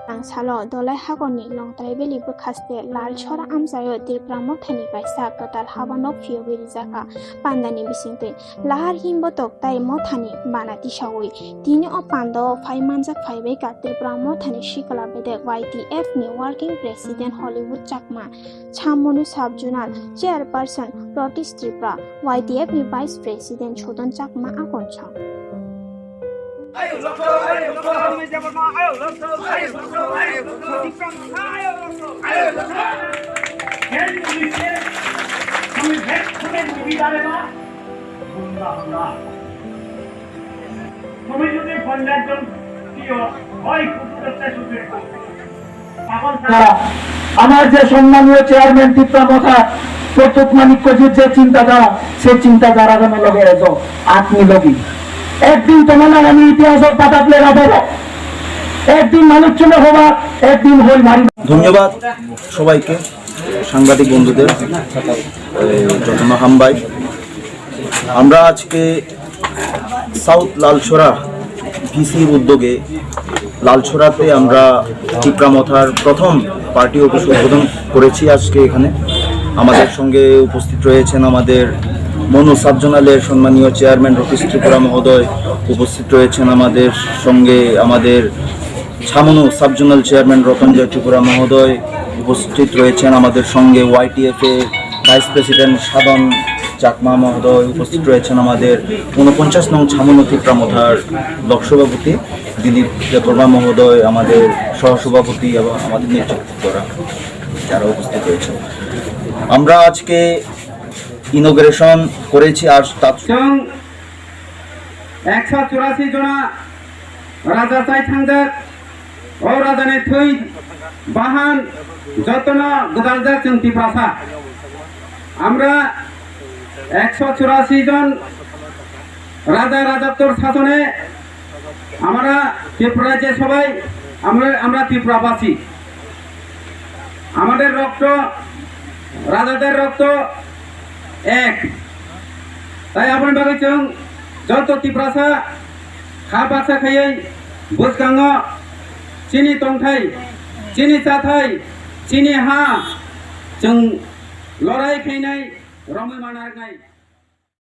Salo, Dolai Hagoni, Long Taibeli Bukaste, Lalcharao Amsayo, TIPRA MOTHA Kaisa, Kwtal, Habha no Phiyok Rijak, Panda ni Bisingtwi, Lahar Himbotok, Tai MOTHA Banati Shawi, Tini o Panda, 5 months of 5 weeks, TIPRA MOTHA Shikala Bede, YTF ni Working President Hollywood Chawmanu Sub-Junal, Chairperson, Protis TIPRA, YTF ni Vice President Chodon Chakma Akonchang. Ayo আমার যে সম্মানীয় chairman Tipra মথা প্রত্যেক মানিক্যজির যে চিন্তাধারা সে চিন্তাধারা আমি লগে এসো আপনি লগি একদিন তোমার আমি ইতিহাসের পাতাতলে রাখবো একদিন মানুষ চলে হবা একদিন হই মারি। ধন্যবাদ সবাইকে, সাংবাদিক বন্ধুদের, যতনা হামবাই। আমরা আজকে সাউথ লালছড়া ভিসির উদ্যোগে লালছড়াতে আমরা টিপ্রা মথার প্রথম পার্টি অফিস উদ্বোধন করেছি। আজকে এখানে আমাদের সঙ্গে উপস্থিত রয়েছেন আমাদের মনো সাবজোনালের সম্মানীয় চেয়ারম্যান রফিস ত্রিপুরা মহোদয়, উপস্থিত রয়েছেন আমাদের সঙ্গে আমাদের ছামনু সাবজোনাল চেয়ারম্যান রতঞ্জয় ত্রিপুরা মহোদয়, উপস্থিত রয়েছেন আমাদের সঙ্গে YTF এর ভাইস প্রেসিডেন্ট সাধন চাকমা মহোদয়, উপস্থিত রয়েছেন আমাদের 49 নং ছামনু ত্রিপুরা মথার ব্লক সভাপতি দিলীপ দেববর্মা মহোদয়, আমাদের সহসভাপতি এবং আমাদের নেতৃত্বরা যারা উপস্থিত রয়েছেন। আমরা আজকে ইনোগ্রেশন করেছি। আর 184 জনা রাজা চাই থাকদের ও রাজানে থৈ বাহান যতন গোদালজা চিন্তি প্রাসা আমরা 184 জন রাজা রাজত্বর শাসনে আমরা ত্রিপুরা যে সবাই আমরা ত্রিপুরাবাসী, আমাদের রক্ত রাজাদের রক্ত এক। তাই আপনি ভাবিছেন যত ত্রিপুরাসা খা বাসা খাইয়ে বুঝগাঙ্গ চিনি টংথাই চিনি চাথাই চিনি হা जों লড়াই খাইনাই রমে মানার নাই।